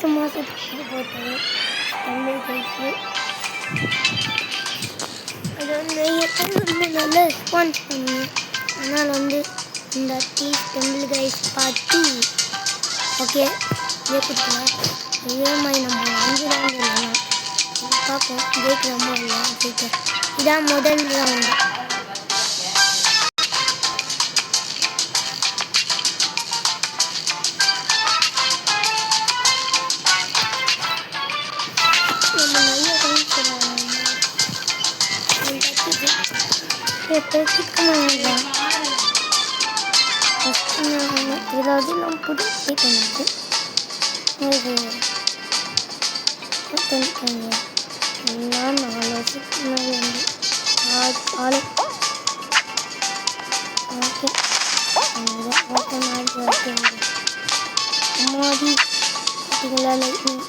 10 மாதத்துக்கு போட்டது தமிழ் கைக்கு. அது நிறைய பேர் நல்லா ரெஸ்பான்ஸ் பண்ணுங்க. அதனால் இந்த தமிழ் கைஸ் பார்த்து ஓகே இதே கொடுக்கலாம். இதே மாதிரி நம்ம 5 ரவுண்டு இல்லைனா பார்ப்போம் ஜெயிக்கிறோமோ இல்லை. இதான் முதல் ரவுண்டு. ஏதாவது நம்ம புது பண்ணிட்டு எல்லாம் 4 வருஷத்துக்கு முன்னாடி ஆளு ஓகே அம்மாடி பார்த்தீங்களா லைட்னிங்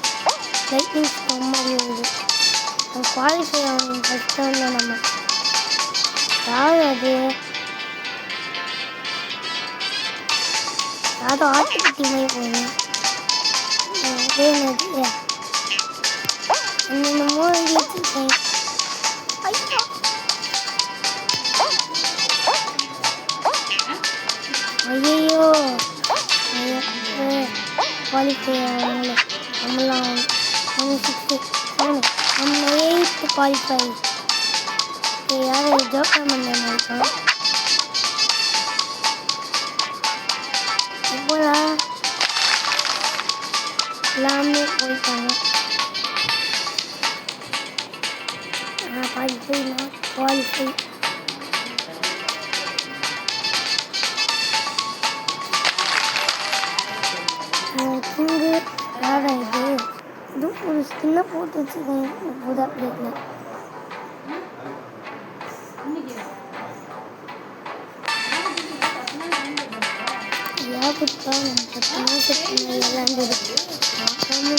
மாதிரி வருது. நம்ம குவாலிஃபை ஆகணும் ஃபஸ்ட்டு நம்ம யார் அது யாரோ ஆட்டுக்குட்டி மாதிரி போகணும். என்னென்னமோ எழுதி வச்சுருக்கேன். ஐயோ குவாலிஃபை ஆகல. நம்மளாம் 6 நம்ம 8 குவாலிஃபை. யார் ஜோக்கர் மண்டலம் இருக்கான் எப்போதா எல்லாமே போயிட்டாங்க. குவாலிஃபைனா குவாலிஃபை கிங்கு யாரா இது? இதுவும் ஒரு ஸ்கின்னை போட்டு வச்சுருக்கேன் புது அப்டேட்டில். கொடுத்தா நம்ம 10 மாதத்துக்கு விளையாண்டது பார்த்தோன்னு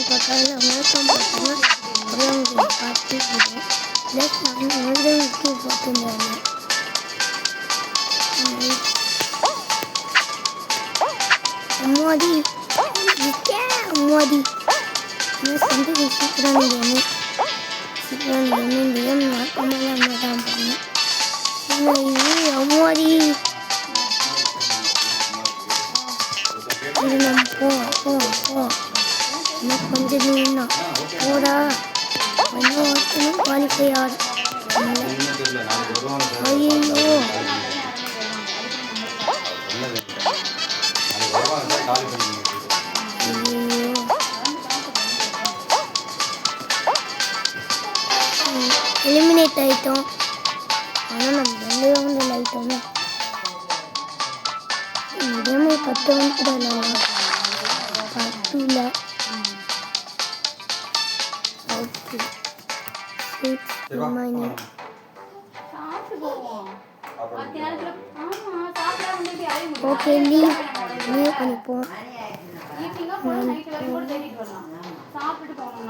பார்த்தாலும் அமெரிக்கா பார்த்தோன்னா உலகங்களை பார்த்துக்கிறோம். ப்ளஸ் நான் உலகத்துக்கு பார்த்துருந்தாங்க. அம்மாடி அம்மாடி சந்தை சீக்கிரம் கேமு இந்த கேம் நாக்கமெல்லாம் அம்மா தான் பண்ணேன். அம்மாடி இது நம்ம போவோம் இன்னும் கொஞ்சம் தூரம் தான் போடா. இன்னும் ஒருத்தனும் குவாலிஃபை ஆகும். ஐயோ எலிமினேட் ஆகிட்டோம். ஆனால் நம்ம 2 ரவுண்டில் ஆகிட்டோமே. இதே மாதிரி 10 ரவுண்டு தான் இல்லை 10 ஓகே லீவ் பண்ணிப்போம்.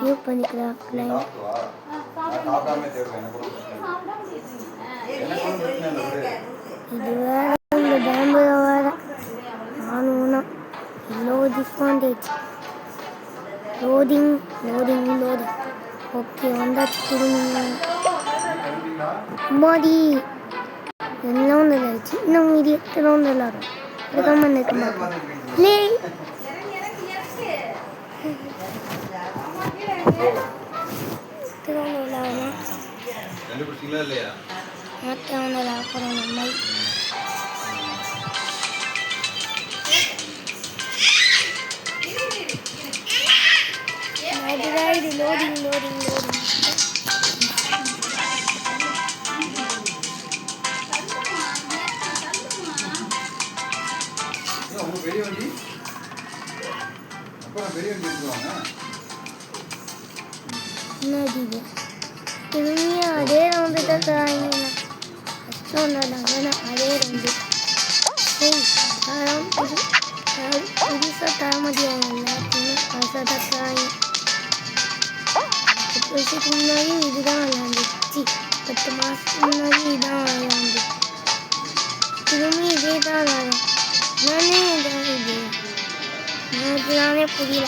லீவ் பண்ணிக்கலாம். இது வேற இந்த டேம்பு வேற நானும் லோ டிஸ்அட்வான்டேஜ் லோடிங் ஓகே வந்தாச்சு. திரும்ப பாடி எல்லாம் ஒன்று ஆயிடுச்சு. இன்னும் மீதி 8 ரவுண்டு விளாடும். அதுக்காம நிற்க மாட்டோம். ப்ளே ரவுண்டு விளாடணும். மற்ற ரவுண்டு விளாடுறோம் நம்ம. இது லோடிங் என்னது திரும்பியும் அதே ரவுண்டு தான் தராங்க. கஷ்டம் தானே அதே ரவுண்டு. புதுசாக தர முடியாது. எல்லாத்தையும் பழசாக தான் தராங்க. 10 வருஷத்துக்கு முன்னாடியும் இதுதான் விளையாண்டுச்சு. 10 மாதத்துக்கு முன்னாடி இதுதான் விளையாண்டு. திரும்பி இதே தான் விளையாடும். நானே இதான் இது நானே புரியல.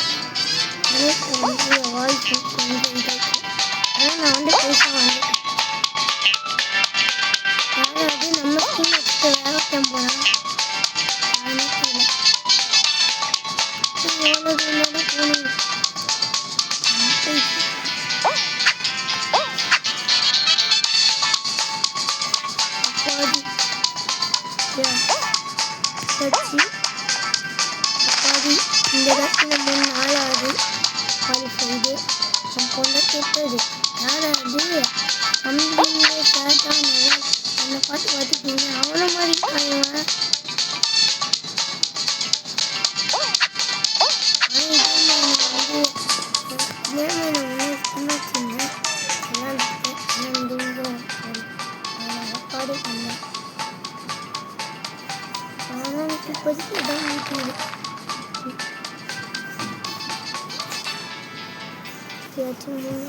வாய்ஸ் கொஞ்சம் இதாயிருக்கு. ஆனால் நான் வந்து பேச வந்துட்டேன். யாராவது நம்ம ஸ்கீம் வச்சுட்டு வேற போகிறான் எவ்வளோ தூரம் போகணும். அப்பாடி இந்த இடத்துல 3 நாளாவது அது செய்து என் பொண்ணை கேட்டது யாராவது தம்பிங்க கேட்டான் என்னை பார்த்துக்கிங்க அவனை மாதிரி இருக்காங்க. இப்போதைக்கு இடம் வீட்டு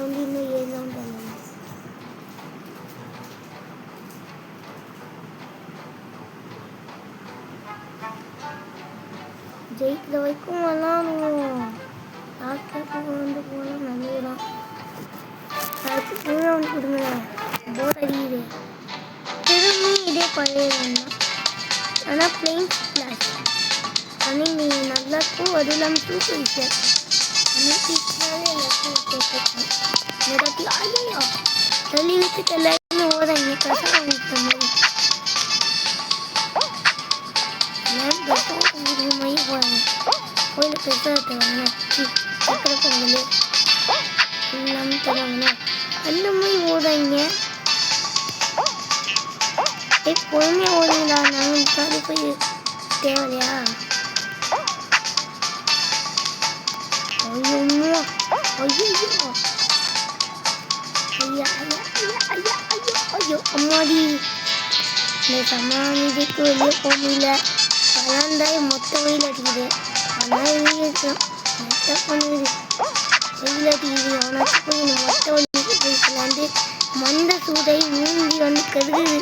வந்து இன்னும் 7 தான் பண்ணணும். ஜெயிக்கிற வரைக்கும் விளாடுவோம். லாஸ்ட்டாக வந்து போனால் நல்லதுதான். அதுக்கு கீழே வந்து கொடுங்க. போர் அடிக்குது. திரும்பி இதே பழைய வேண்டாம். ஆனால் பிளெயின் ஸ்பிளாஷ் ஆனால் நீங்கள் நல்லாயிருக்கும். அது இல்லாமல் சூப்பர் விஷயம் அன்னைக்குனாலே எல்லாத்தையும் கேட்டிருக்கேன். எல்லாத்தையும் ஐயா தள்ளி விட்டுட்டு எல்லாருமே ஓதாங்க கஷ்டம் அவங்களுக்கு மாதிரி எல்லாரும் பெருசாக மைய போகிறாங்க. கோயிலில் பெருசாக தருவாங்க. சக்கரை பொங்கல் எல்லாமே தருவாங்க. அந்த மாதிரி ஓதாங்க. பொறுமையாக ஓடுங்களா. நாங்கள் காது போய் தேவையா? ஐயோ ஐயோ ஐயா ஐயா ஐயா ஐயா ஐயோ ஐயோ அம்மாடி. இந்த சமாளிக்கு வெளியே போக முடியல. பழந்தாய் மொத்த வெயில் அடிக்குது. ஆனால் வெளியே இருக்கலாம் மொத்த பண்ணுது வெயில் அடிக்குது. ஆனால் போய் இந்த மொத்த வலிக்கு போய் விளாண்டு மந்த சூடை மூஞ்சி வந்து கருகுது.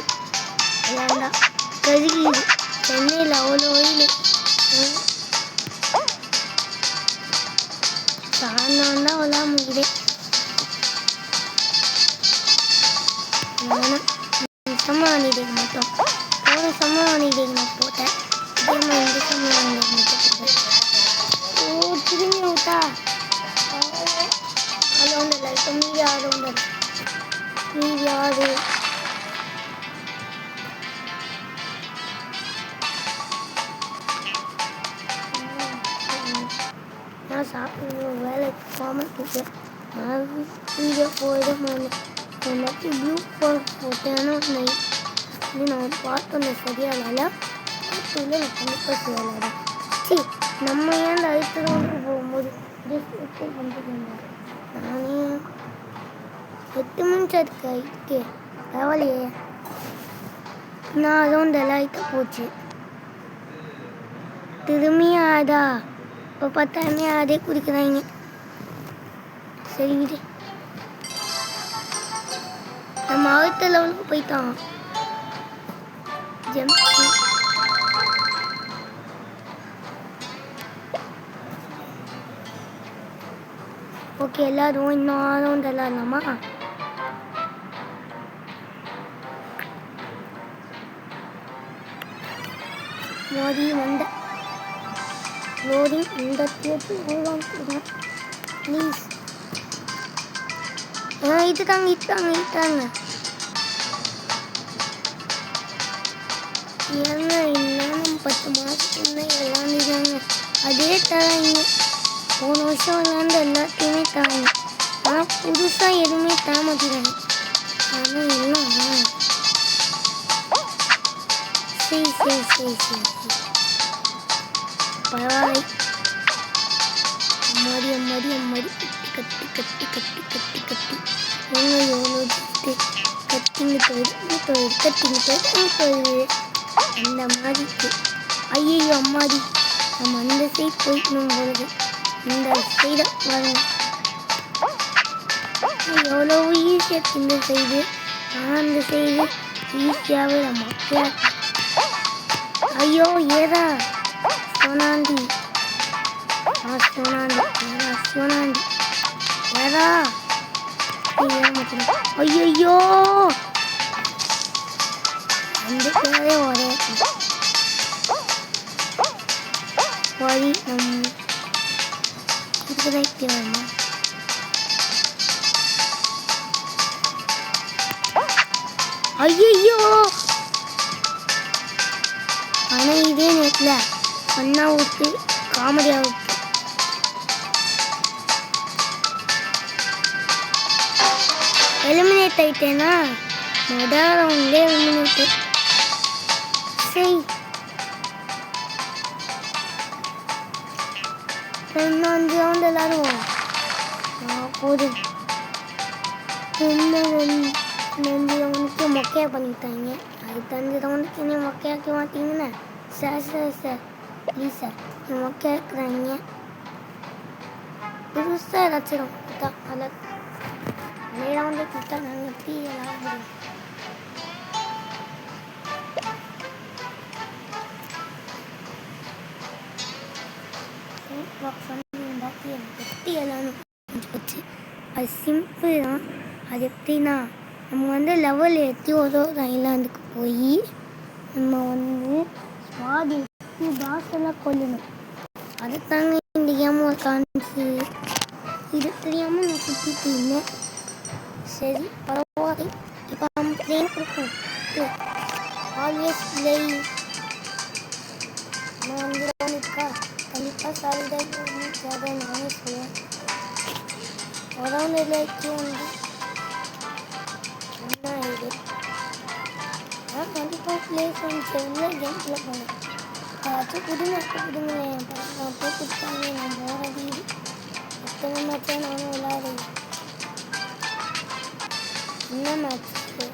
விளாண்டா கருகிது. சென்னையில் அவ்வளோ வெயில். சாயந்தரம் தான் விளாட முடியுது. சம்மர் ஹாலிடேக்கு மட்டும் போன சம்மர் ஹாலிடேக்கு நான் போட்டேன். இதே மாதிரி இந்த சம்மர் ஹாலிடேக்கு மட்டும் போட்டேன். ஓ திரும்பி விட்டா அது ஒன்றும் இல்லை. இப்போ மீதி ஆடு ஒன்று மீதி ஆடு நான் சாப்பிட்டு வேலைக்கு போகாமல் இருக்கேன். நான் வீடியோ போயிட மாட்டேன். எல்லாத்தையும் ப்ளூ போட்டேன்னு இது நான் பார்த்தோன்னே சரியானால பார்த்துல நான் கண்டிப்பாக செய்யலாம். சரி நம்ம ஏன் அடுத்த ரவுண்டுக்கு போகும்போது பண்ணிட்டு நானே 8 நிமிஷம் இருக்கு பரவாயில்லையே. நான் ரவுண்ட் எல்லாம் ஆகிட்ட போச்சு. திரும்பியும் ஆதா இப்போ 10,000 அதே குடிக்கிறாங்க. சரி விடு. நம்ம அடுத்த லெவலுக்கு போயிட்டோம். ஜம்ப் ஓகே எல்லாரும் இன்னும் ரவுண்ட் விளாட்லாமா? மோடி வந்த லோடிங் இந்த தேர்த்து ஓடாமல் ப்ளீஸ். இட்டாங்க ஏங்க இன்னும் 10 மாதத்துக்கு விளாண்டுட்டாங்க. அதே தராங்க. போன வருஷம் விளாண்டு எல்லாத்தையுமே தராங்க. ஆனால் புதுசாக எதுவுமே தர மாட்டேங்கிறாங்க. ஆனால் என்ன சரி பரவாயில்லை. அம்மாடி கட்டி எவ்வளோ கட்டிங்க போயிடுது அந்த மாதிரிக்கு. ஐயோ அம்மாடி நம்ம அந்த சைடு போய்க்கணும் போகுது. இந்த சைடை வரணும். எவ்வளோ ஈஸியாக இந்த சைடு. ஆனால் அந்த சைடு ஈஸியாகவே நம்ம ஐயோ ஏதா சோனாண்டி சோனாண்டி ஐயோ அந்த பேரே ஒரே வழி நம்ம இதுதான் தேவைமா ஐயோ ஆனால் இதே நேரத்தில் ஒன்றா விட்டு காமெடியாக விட்டு எலிமினேட் ஆகிட்டேன்னா முதல் ரவுண்ட்லேயே எலிமினேட்டு சரி இன்னும் 5 ரவுண்ட் விளாடுவோம் போதும் இன்னும் 2 ரவுண்டுக்கு மொக்கையாக பண்ணிட்டாங்க அடுத்த 5 ரவுண்டுக்கு இன்னும் மொக்கையாக்க மாட்டீங்கண்ணே சார் ப்ளீஸ் சார் மொக்கையாக்குறாங்க புதுசாக ஏதாச்சும் கொடுத்தா அதை 2 ரவுண்டே கொடுத்தா நாங்கள் எப்படி விளாட முடியும் எப்படி எல்லாரும் போச்சு அது சிம்பிள் தான் அது எப்படின்னா நம்ம வந்து லெவல் ஏற்றி ஒரு ஐலாண்டுக்கு போய் நம்ம வந்து பாதி பாஸெல்லாம் கொல்லணும் அது தாங்க இந்த கேம் ஒரு காமிச்சு இது தெரியாமல் நான் சுற்றிட்டு இருந்தேன் சரி பரவாயில்லை இப்போ நம்ம ட்ரெயின் கொடுப்போம் ஆல்வேஸ் பிளே நான் வந்து இருக்கா கண்டிப்பாக சாலிடாக நானே சொல்லுவேன் உடம்பு வந்து என்ன இது நான் கண்டிப்பாக பிளேஸ் வந்து கேம் ப்ளே பண்ணேன் அதாச்சும் கொடுங்களேன் நான் போய் கொடுத்தாங்க நான் போகிறது எத்தனை மேட்சாக நானும் விளையாடுறேன் என்ன மேட்ச்சு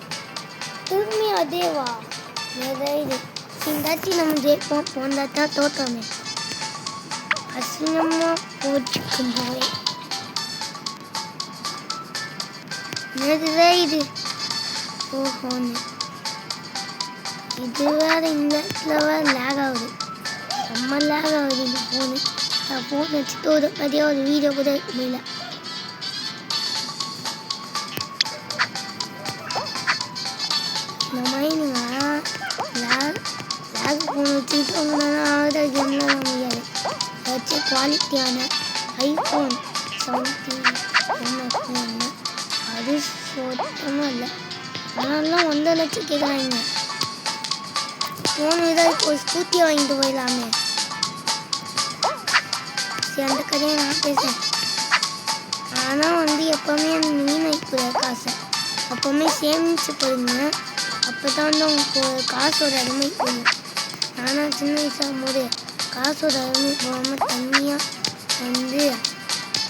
திரும்பி அதேவா நிறைய இது இந்தாச்சி நம்ம ஜெயிப்போம் போந்தாச்சா தோற்றமே அசிங்கமாக போச்சுக்கும் போய் நிறைய இது ஓஹோன்னு இது வேறு இந்த இடத்துல வேறு லேக் ஆகுது ரொம்ப லேக் ஆகுது இந்த ஃபோனு நான் ஃபோன் வச்சுட்டு ஒரு நிறைய ஒரு வீடியோ கூட எடுக்க முடியல இந்த மைனுங்க லேக் ஃபோன் வச்சுக்கிட்டு ஆகுது கேம்லாம் முடியாது ஏதாச்சும் குவாலிட்டியான ஐஃபோன் 17 அது சுத்தமாக இல்லை அதனாலாம் 1.5 லட்சம் கேட்குறாங்க ஃபோன் இதாக இப்போ ஸ்கூட்டி வாங்கிட்டு போயிடலாமே சரி அந்த கதையை நான் பேசுகிறேன் ஆனால் வந்து எப்போவுமே அந்த மீன் வைக்கிற காசை அப்போவுமே சேமித்து போடுங்க அப்போ தான் வந்து உங்களுக்கு காசோட அருமை போகும் நானும் சின்ன வயசாகும் போது காசோட அருமை போகாமல் தண்ணியாக வந்து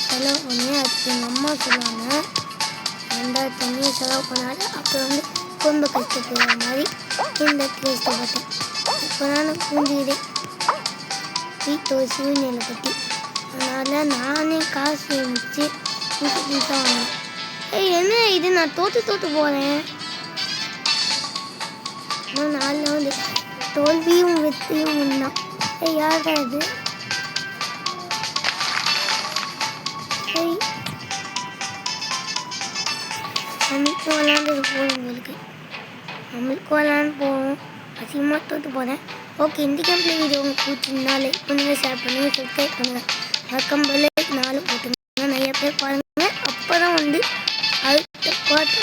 செலவு பண்ணேன் அதுக்கு எங்கள் அம்மா சொல்லுவாங்க அந்த தண்ணியை செலவு பண்ணாத அப்புறம் வந்து ரொம்ப கஷ்டப்படுற மாதிரி இந்த கஷ்டப்பட்டேன் இப்போ நான் புரிஞ்சுக்கிட்டேன் வீட்டு சூழ்நிலை பற்றி அதனால் நானே காசு சேமித்து தான் வாங்கினேன் என்ன இது நான் தோற்று போகிறேன் ஆனால் நாளில் வந்து தோல்வியும் வெற்றியும் உண்டா யாரா இது சரி நம்மளுக்கு விளாண்டுட்டு போகும் உங்களுக்கு நம்மளுக்கு விளாண்டு போவோம் அசிங்கமாக தோற்று போகிறேன் ஓகே இந்த கேம்ப்ல வீடியோ உங்களுக்கு பிடிச்சிருந்தா லைக் பண்ணுங்கள் ஷேர் பண்ணுங்கள் சப்ஸ்கிரைப் பண்ணுங்கள் வழக்கம் போல 4 போட்டுங்க நிறைய பேர் பாருங்கள் அப்போ தான் வந்து அடுத்த பாட்டு